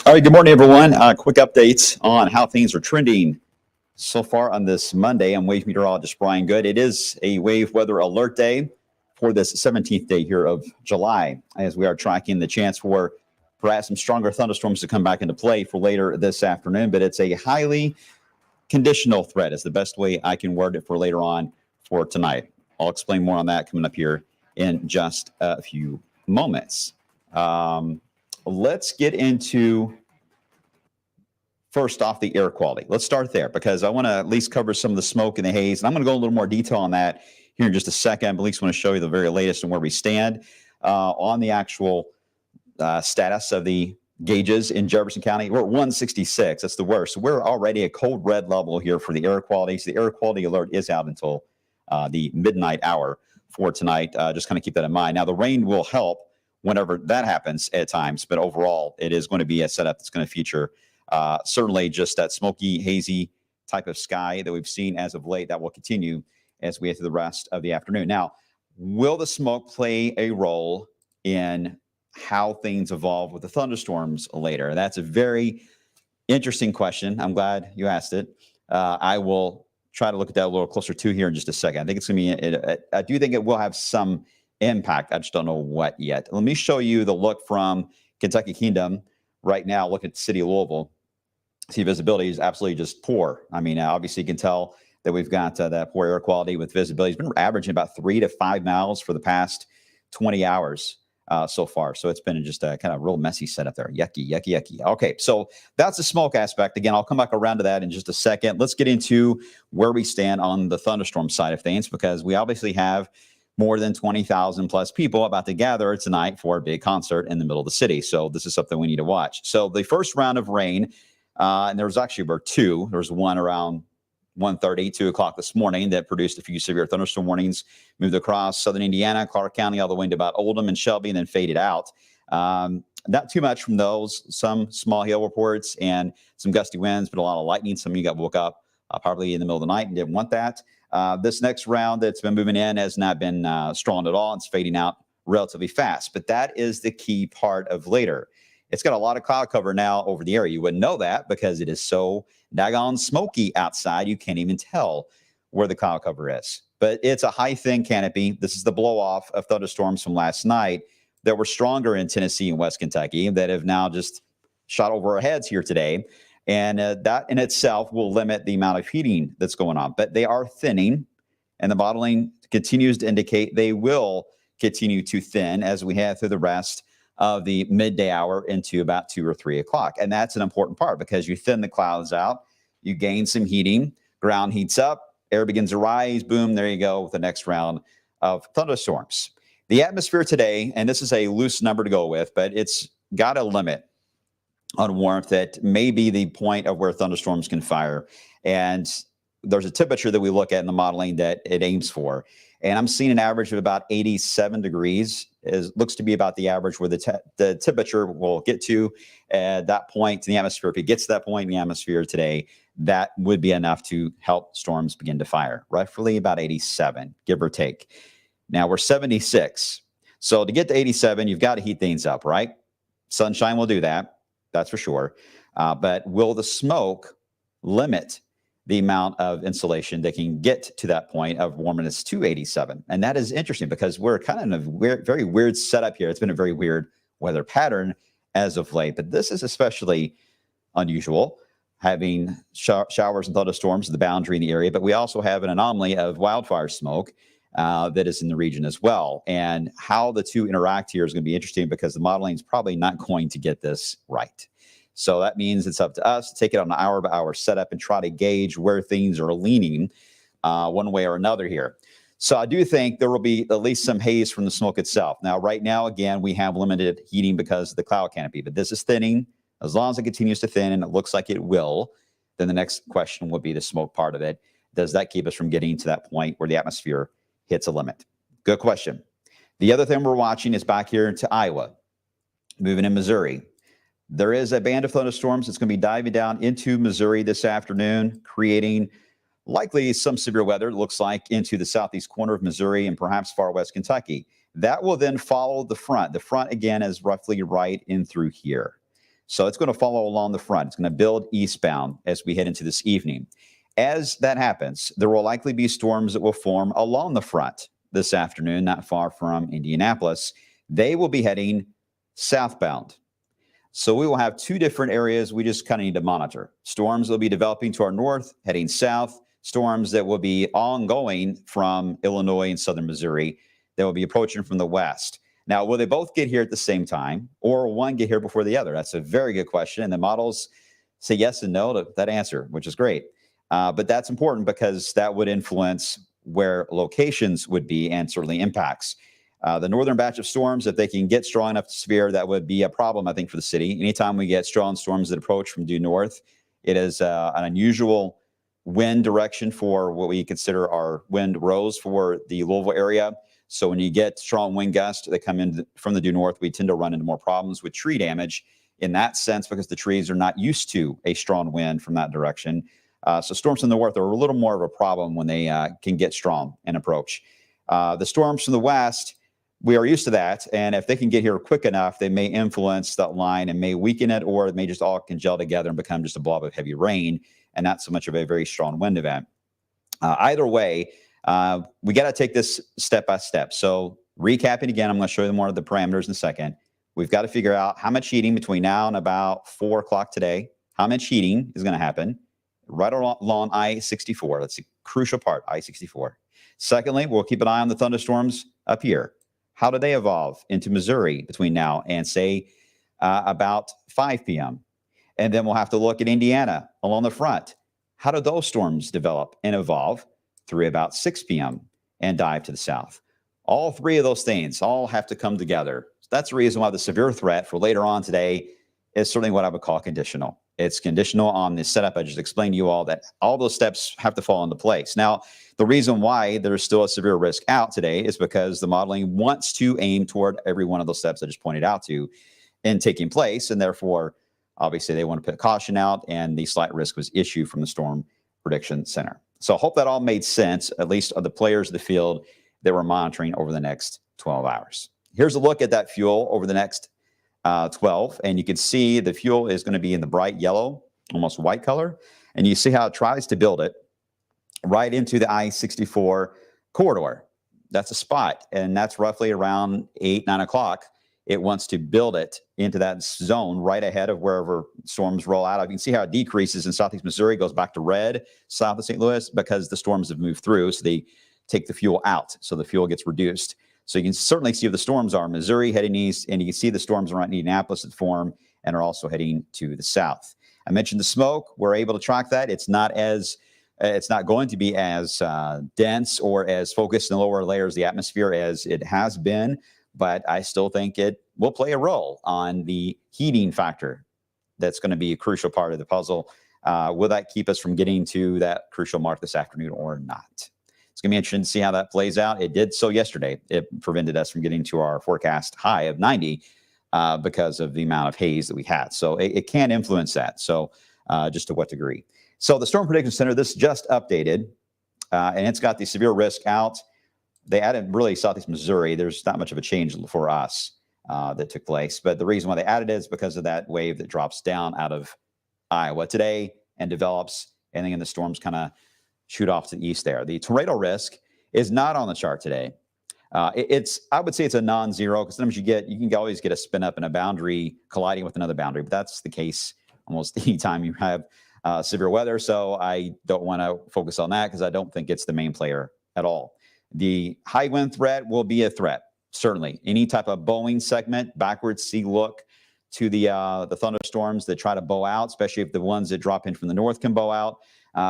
All right, good morning, everyone. Quick updates on how things are trending so far on this Monday. I'm wave meteorologist Brian Good. It is a wave weather alert day for this 17th day here of July, as we are tracking the chance for perhaps some stronger thunderstorms to come back into play for later this afternoon. But it's a highly conditional threat is the best way I can word it for later on for tonight. I'll explain more on that coming up here in just a few moments. Let's get into, first off, the air quality. Let's start there because I want to at least cover some of the smoke and the haze. And I'm going to go a little more detail on that here in just a second. But at least want to show you the very latest and where we stand on the actual status of the gauges in Jefferson County. We're at 166. That's the worst. So we're already a cold red level here for the air quality. So the air quality alert is out until the midnight hour for tonight. Just kind of keep that in mind. Now, the rain will help whenever that happens at times, but overall, it is going to be a setup that's going to feature certainly just that smoky, hazy type of sky that we've seen as of late. That will continue as we get through the rest of the afternoon. Now, will the smoke play a role in how things evolve with the thunderstorms later? That's a very interesting question. I'm glad you asked it. I will try to look at that a little closer to here in just a second. I think it's going to be, I do think it will have some impact. I just don't know what yet. Let me show you the look from Kentucky Kingdom right now. Look at the city of Louisville. See, visibility is absolutely just poor. I mean, obviously you can tell that we've got that poor air quality with visibility. It's been averaging about 3 to 5 miles for the past 20 hours so far. So it's been just a kind of real messy setup there. Yucky, yucky, yucky. Okay, so that's the smoke aspect. Again, I'll come back around to that in just a second. Let's get into where we stand on the thunderstorm side of things, because we obviously have more than 20,000 plus people about to gather tonight for a big concert in the middle of the city. So this is something we need to watch. So the first round of rain, and there was actually about two. There was one around 1:30, 2 o'clock this morning that produced a few severe thunderstorm warnings, moved across southern Indiana, Clark County, all the way into about Oldham and Shelby, and then faded out. Not too much from those. Some small hail reports and some gusty winds, but a lot of lightning. Some of you got woke up probably in the middle of the night and didn't want that. This next round that's been moving in has not been strong at all. It's fading out relatively fast. But that is the key part of later. It's got a lot of cloud cover now over the area. You wouldn't know that because it is so daggone smoky outside. You can't even tell where the cloud cover is. But it's a high thin canopy. This is the blow off of thunderstorms from last night that were stronger in Tennessee and West Kentucky that have now just shot over our heads here today. And that in itself will limit the amount of heating that's going on. But they are thinning, and the modeling continues to indicate they will continue to thin as we head through the rest of the midday hour into about 2 or 3 o'clock. And that's an important part because you thin the clouds out, you gain some heating, ground heats up, air begins to rise, boom, there you go with the next round of thunderstorms. The atmosphere today, and this is a loose number to go with, but it's got a limit on warmth that may be the point of where thunderstorms can fire. And there's a temperature that we look at in the modeling that it aims for. And I'm seeing an average of about 87 degrees. It looks to be about the average where the temperature will get to at that point in the atmosphere. If it gets to that point in the atmosphere today, that would be enough to help storms begin to fire. Roughly about 87, give or take. Now we're 76. So to get to 87, you've got to heat things up, right? Sunshine will do that. That's for sure. But will the smoke limit the amount of insulation that can get to that point of warmness to 87? And that is interesting because we're kind of in a very weird setup here. It's been a very weird weather pattern as of late, but this is especially unusual, having showers and thunderstorms at the boundary in the area. But we also have an anomaly of wildfire smoke that is in the region as well. And how the two interact here is going to be interesting because the modeling is probably not going to get this right. So that means it's up to us to take it on an hour-by-hour setup and try to gauge where things are leaning one way or another here. So I do think there will be at least some haze from the smoke itself. Now, right now, again, we have limited heating because of the cloud canopy, but this is thinning. As long as it continues to thin, and it looks like it will, then the next question will be the smoke part of it. Does that keep us from getting to that point where the atmosphere hits a limit? Good question. The other thing we're watching is back here to Iowa, moving in Missouri. There is a band of thunderstorms that's going to be diving down into Missouri this afternoon, creating likely some severe weather, it looks like, into the southeast corner of Missouri and perhaps far west Kentucky. That will then follow the front. The front, again, is roughly right in through here. So it's going to follow along the front. It's going to build eastbound as we head into this evening. As that happens, there will likely be storms that will form along the front this afternoon, not far from Indianapolis. They will be heading southbound. So we will have two different areas we just kind of need to monitor. Storms will be developing to our north, heading south. Storms that will be ongoing from Illinois and southern Missouri that will be approaching from the west. Now, will they both get here at the same time, or one get here before the other? That's a very good question. And the models say yes and no to that answer, which is great. But that's important because that would influence where locations would be and certainly impacts. The northern batch of storms, if they can get strong enough to severe, that would be a problem, I think, for the city. Anytime we get strong storms that approach from due north, it is an unusual wind direction for what we consider our wind rows for the Louisville area. So when you get strong wind gusts that come in from the due north, we tend to run into more problems with tree damage in that sense because the trees are not used to a strong wind from that direction. So storms from the north are a little more of a problem when they can get strong and approach. The storms from the west, we are used to that. And if they can get here quick enough, they may influence that line and may weaken it, or it may just all congeal together and become just a blob of heavy rain and not so much of a very strong wind event. Either way, we got to take this step by step. So recapping again, I'm going to show you more of the parameters in a second. We've got to figure out how much heating between now and about 4 o'clock today, how much heating is going to happen right along I-64. That's a crucial part, I-64. Secondly, we'll keep an eye on the thunderstorms up here. How do they evolve into Missouri between now and, say, about 5 p.m.? And then we'll have to look at Indiana along the front. How do those storms develop and evolve through about 6 p.m. and dive to the south? All three of those things all have to come together. That's the reason why the severe threat for later on today is certainly what I would call conditional. It's conditional on the setup I just explained to you all, that all those steps have to fall into place. Now, the reason why there's still a severe risk out today is because the modeling wants to aim toward every one of those steps I just pointed out to in taking place, and therefore, obviously, they want to put caution out, and the slight risk was issued from the Storm Prediction Center. So I hope that all made sense, at least of the players of the field that we're monitoring over the next 12 hours. Here's a look at that fuel over the next 12, and you can see the fuel is going to be in the bright yellow, almost white color, and you see how it tries to build it right into the I-64 corridor. That's a spot, and that's roughly around 8, 9 o'clock. It wants to build it into that zone right ahead of wherever storms roll out. You can see how it decreases in southeast Missouri, goes back to red south of St. Louis because the storms have moved through, so they take the fuel out, so the fuel gets reduced. So you can certainly see if the storms are Missouri heading east, and you can see the storms around Indianapolis that form and are also heading to the south. I mentioned the smoke. We're able to track that. It's not as It's not going to be as dense or as focused in the lower layers of the atmosphere as it has been, but I still think it will play a role on the heating factor. That's going to be a crucial part of the puzzle. Will that keep us from getting to that crucial mark this afternoon or not? It's going to be interesting to see how that plays out. It did so yesterday. It prevented us from getting to our forecast high of 90 because of the amount of haze that we had. So it can influence that. So just to what degree? So the Storm Prediction Center, this just updated, and it's got the severe risk out. They added really Southeast Missouri. There's not much of a change for us that took place. But the reason why they added it is because of that wave that drops down out of Iowa today and develops, and then the storms kind of shoot off to the east there. The tornado risk is not on the chart today. I would say it's a non-zero, because sometimes you can always get a spin up in a boundary colliding with another boundary, but that's the case almost any time you have severe weather. So I don't want to focus on that because I don't think it's the main player at all. The high wind threat will be a threat, certainly. Any type of bowing segment, backwards sea look to the thunderstorms that try to bow out, especially if the ones that drop in from the north can bow out.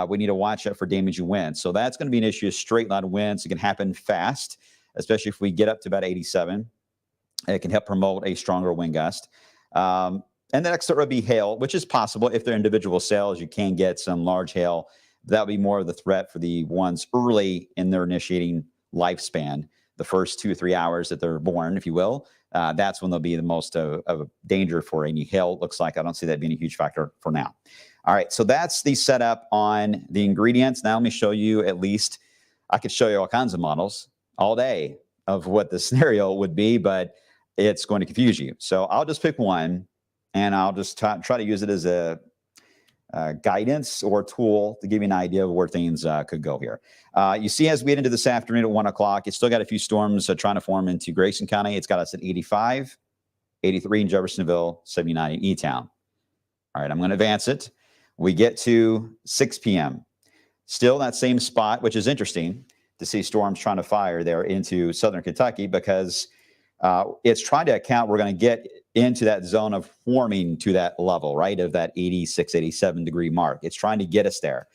We need to watch out for damaging winds. So that's going to be an issue. Straight line winds. It can happen fast, especially if we get up to about 87. It can help promote a stronger wind gust. And the next threat would be hail, which is possible. If they're individual cells, you can get some large hail. That would be more of the threat for the ones early in their initiating lifespan, the first 2 or 3 hours that they're born, if you will. That's when they'll be the most of a danger for any hail. It looks like I don't see that being a huge factor for now. All right, so that's the setup on the ingredients. Now let me show you at least, I could show you all kinds of models all day of what the scenario would be, but it's going to confuse you. So I'll just pick one, and I'll just try to use it as a guidance or tool to give you an idea of where things could go here. You see, as we get into this afternoon at 1 o'clock, it's still got a few storms trying to form into Grayson County. It's got us at 85, 83 in Jeffersonville, 79 in E-Town. All right, I'm going to advance it. We get to 6 p.m. Still that same spot, which is interesting to see storms trying to fire there into southern Kentucky, because it's trying to account, we're going to get into that zone of warming to that level, right, of that 86, 87 degree mark. It's trying to get us there.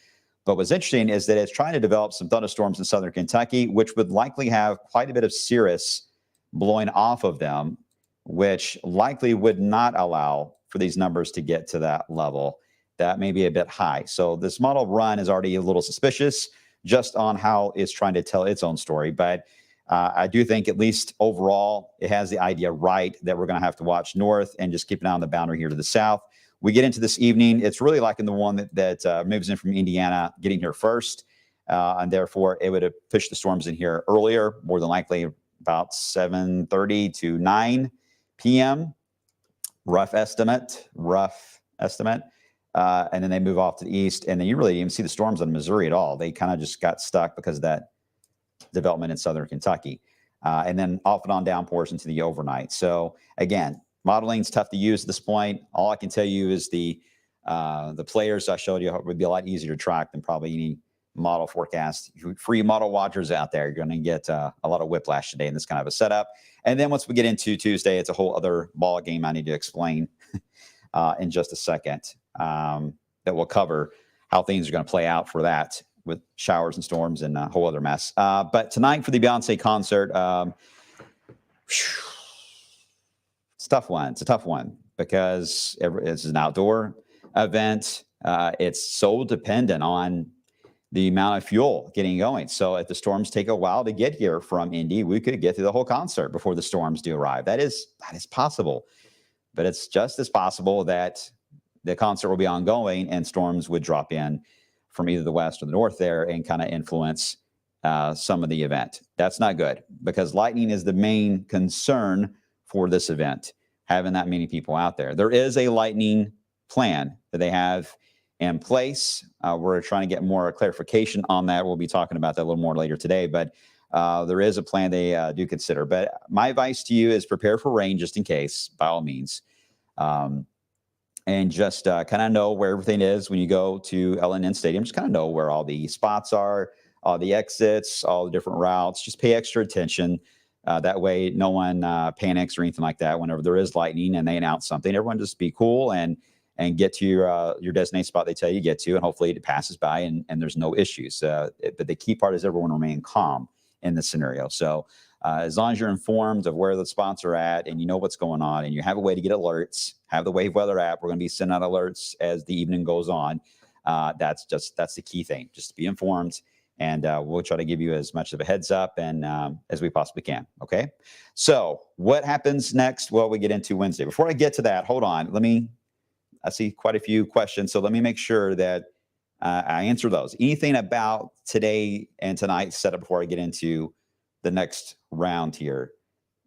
But what's interesting is that it's trying to develop some thunderstorms in southern Kentucky, which would likely have quite a bit of cirrus blowing off of them, which likely would not allow for these numbers to get to that level. That may be a bit high. So this model run is already a little suspicious just on how it's trying to tell its own story. But I do think, at least overall, it has the idea right that we're going to have to watch north and just keep an eye on the boundary here to the south. We get into this evening, it's really liking the one that moves in from Indiana, getting here first. And therefore, it would have pushed the storms in here earlier, more than likely about 7:30 to 9 p.m. Rough estimate. And then they move off to the east. And then you really didn't even see the storms on Missouri at all. They kind of just got stuck because of that development in southern Kentucky, and then off and on downpours into the overnight. So again, modeling's tough to use at this point. All I can tell you is the players I showed you would be a lot easier to track than probably any model forecast. Free model watchers out there, you're going to get a lot of whiplash today in this kind of a setup. And then once we get into Tuesday, it's a whole other ball game I need to explain in just a second, that will cover how things are going to play out for that, with showers and storms and a whole other mess. But tonight for the Beyonce concert, it's a tough one. It's a tough one because it's an outdoor event. It's so dependent on the amount of fuel getting going. So if the storms take a while to get here from Indy, we could get through the whole concert before the storms do arrive. That is possible. But it's just as possible that the concert will be ongoing and storms would drop in from either the west or the north there and kind of influence some of the event. That's not good, because lightning is the main concern for this event, having that many people out there. There is a lightning plan that they have in place. We're trying to get more clarification on that. We'll be talking about that a little more later today, but there is a plan they do consider. But my advice to you is prepare for rain just in case, by all means. And just kind of know where everything is when you go to LNN Stadium. Just kind of know where all the spots are, all the exits, all the different routes. Just pay extra attention. That way no one panics or anything like that whenever there is lightning and they announce something. Everyone just be cool and and get to your destination spot they tell you to get to, and hopefully it passes by and there's no issues. But the key part is everyone remain calm in this scenario. So as long as you're informed of where the spots are at and you know what's going on and you have a way to get alerts, have the Wave Weather app. We're going to be sending out alerts as the evening goes on. That's the key thing, just to be informed. And we'll try to give you as much of a heads up and as we possibly can. Okay. So what happens next? Well, we get into Wednesday. Before I get to that, hold on. I see quite a few questions. So let me make sure that I answer those. Anything about today and tonight set up before I get into the next round here?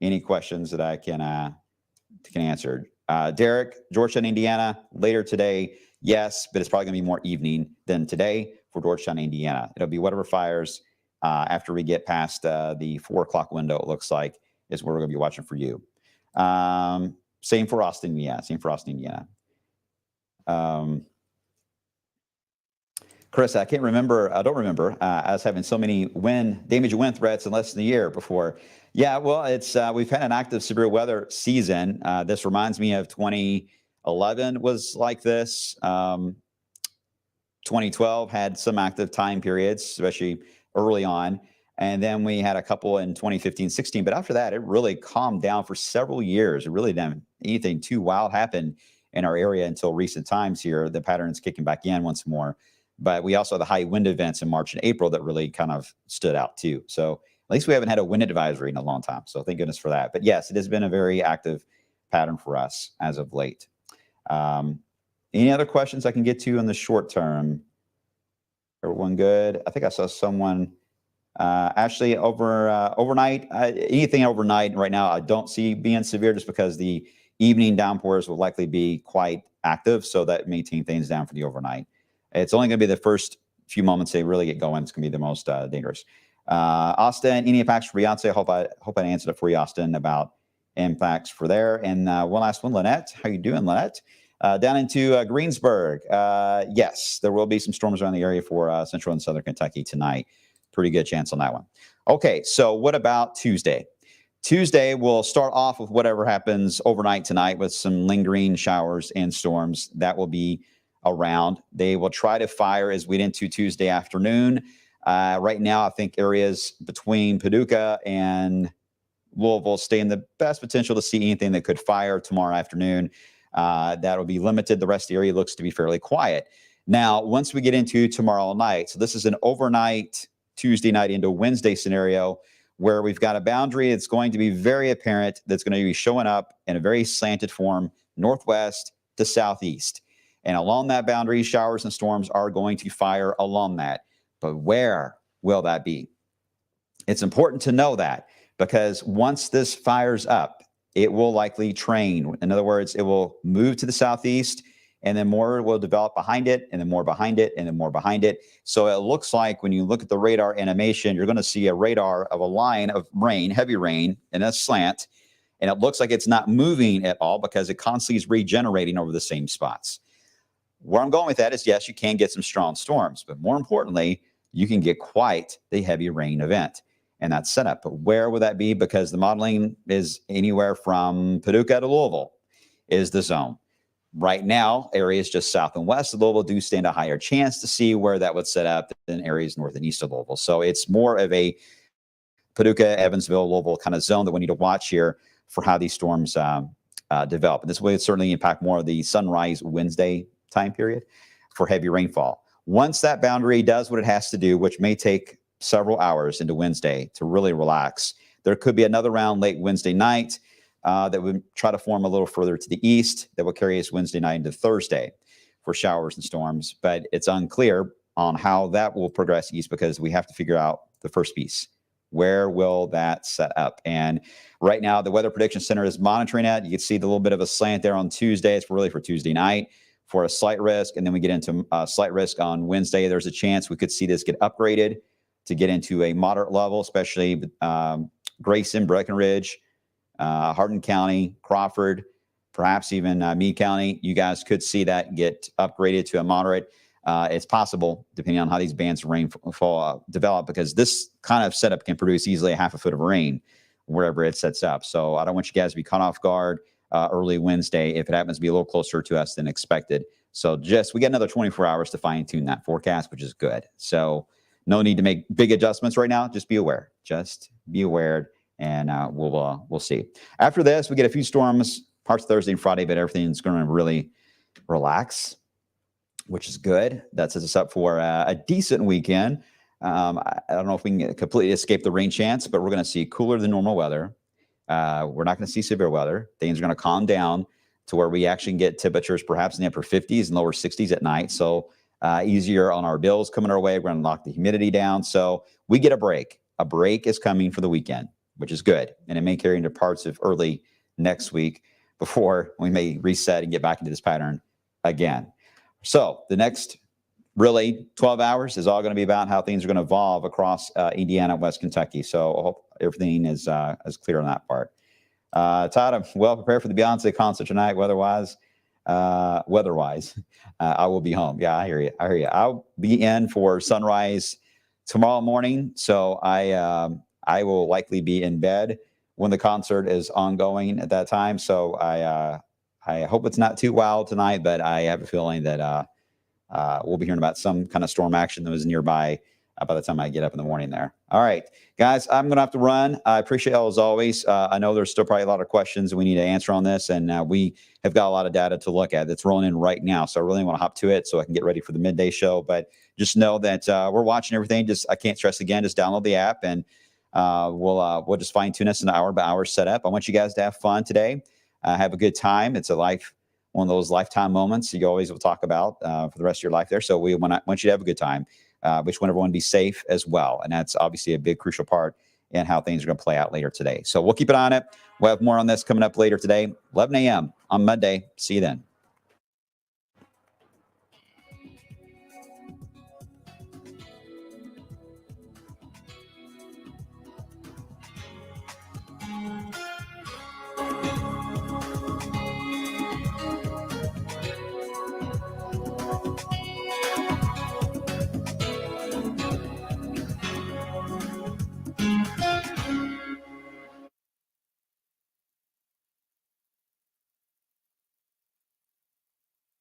Any questions that I can answer? Derek, Georgetown, Indiana, later today. Yes, but it's probably going to be more evening than today for Georgetown, Indiana. It'll be whatever fires after we get past the 4 o'clock window, it looks like, is where we're going to be watching for you. Same for Austin, Indiana. Same for Austin, Indiana. Chris, I don't remember us having so many damage and wind threats in less than a year before. Yeah, well, we've had an active severe weather season. This reminds me of 2011 was like this. 2012 had some active time periods, especially early on. And then we had a couple in 2015, 16. But after that, it really calmed down for several years. It really didn't anything too wild happen in our area until recent times here. The pattern's kicking back in once more. But we also had the high wind events in March and April that really kind of stood out too. So at least we haven't had a wind advisory in a long time. So thank goodness for that. But yes, it has been a very active pattern for us as of late. Any other questions I can get to in the short term? Everyone good? I think I saw someone actually overnight. Anything overnight right now I don't see being severe just because the evening downpours will likely be quite active. So that may tame things down for the overnight. It's only going to be the first few moments they really get going. It's going to be the most dangerous. Austin, any impacts for Beyonce? I hope I answered it for you, Austin, about impacts for there. And one last one, Lynette. How you doing, Lynette? Down into Greensburg. Yes, there will be some storms around the area for central and southern Kentucky tonight. Pretty good chance on that one. Okay, so what about Tuesday? Tuesday, we'll start off with whatever happens overnight tonight with some lingering showers and storms. That will be around. They will try to fire as we get into Tuesday afternoon. Right now, I think areas between Paducah and Louisville stay in the best potential to see anything that could fire tomorrow afternoon. That will be limited. The rest of the area looks to be fairly quiet. Now, once we get into tomorrow night, so this is an overnight Tuesday night into Wednesday scenario where we've got a boundary that's going to be very apparent, that's going to be showing up in a very slanted form, northwest to southeast. And along that boundary, showers and storms are going to fire along that. But where will that be? It's important to know that because once this fires up, it will likely train. In other words, it will move to the southeast, and then more will develop behind it, and then more behind it, and then more behind it. So it looks like when you look at the radar animation, you're going to see a radar of a line of rain, heavy rain, in a slant. And it looks like it's not moving at all because it constantly is regenerating over the same spots. Where I'm going with that is, yes, you can get some strong storms, but more importantly, you can get quite the heavy rain event. And that's set up. But where will that be? Because the modeling is anywhere from Paducah to Louisville is the zone. Right now, areas just south and west of Louisville do stand a higher chance to see where that would set up than areas north and east of Louisville. So it's more of a Paducah, Evansville, Louisville kind of zone that we need to watch here for how these storms develop. And this will certainly impact more of the sunrise Wednesday time period for heavy rainfall. Once that boundary does what it has to do, which may take several hours into Wednesday to really relax, there could be another round late Wednesday night that would try to form a little further to the east that will carry us Wednesday night into Thursday for showers and storms. But it's unclear on how that will progress east because we have to figure out the first piece. Where will that set up? And right now, the Weather Prediction Center is monitoring it. You can see the little bit of a slant there on Tuesday. It's really for Tuesday night for a slight risk. And then we get into a slight risk on Wednesday. There's a chance we could see this get upgraded to get into a moderate level, especially Grayson, Breckenridge, Hardin County, Crawford, perhaps even Meade County. You guys could see that get upgraded to a moderate. It's possible, depending on how these bands of rainfall develop, because this kind of setup can produce easily a half a foot of rain wherever it sets up. So I don't want you guys to be caught off guard. early Wednesday if it happens to be a little closer to us than expected. So we get another 24 hours to fine tune that forecast, which is good. So no need to make big adjustments right now. Just be aware. Just be aware, and we'll see. After this, we get a few storms, parts of Thursday and Friday, but everything's going to really relax, which is good. That sets us up for a decent weekend. I don't know if we can completely escape the rain chance, but we're going to see cooler than normal weather. We're not going to see severe weather. Things are going to calm down to where we actually get temperatures perhaps in the upper 50s and lower 60s at night. So easier on our bills coming our way. We're going to knock the humidity down. So we get a break. A break is coming for the weekend, which is good. And it may carry into parts of early next week before we may reset and get back into this pattern again. So the next really 12 hours is all going to be about how things are going to evolve across Indiana, West Kentucky. So I hope everything is clear on that part. Todd, I'm well prepared for the Beyonce concert tonight. Weather-wise, I will be home. Yeah, I hear you. I'll be in for sunrise tomorrow morning. So I will likely be in bed when the concert is ongoing at that time. So I hope it's not too wild tonight, but I have a feeling that we'll be hearing about some kind of storm action that was nearby by the time I get up in the morning there. All right, guys, I'm going to have to run. I appreciate y'all as always. I know there's still probably a lot of questions we need to answer on this, and we have got a lot of data to look at that's rolling in right now. So I really want to hop to it so I can get ready for the midday show. But just know that we're watching everything. I can't stress again, just download the app, and we'll just fine tune us an hour by hour setup. I want you guys to have fun today. Have a good time. It's one of those lifetime moments you always will talk about for the rest of your life there. So we want you to have a good time. We just want everyone to be safe as well. And that's obviously a big crucial part in how things are going to play out later today. So we'll keep it on it. We'll have more on this coming up later today, 11 a.m. on Monday. See you then.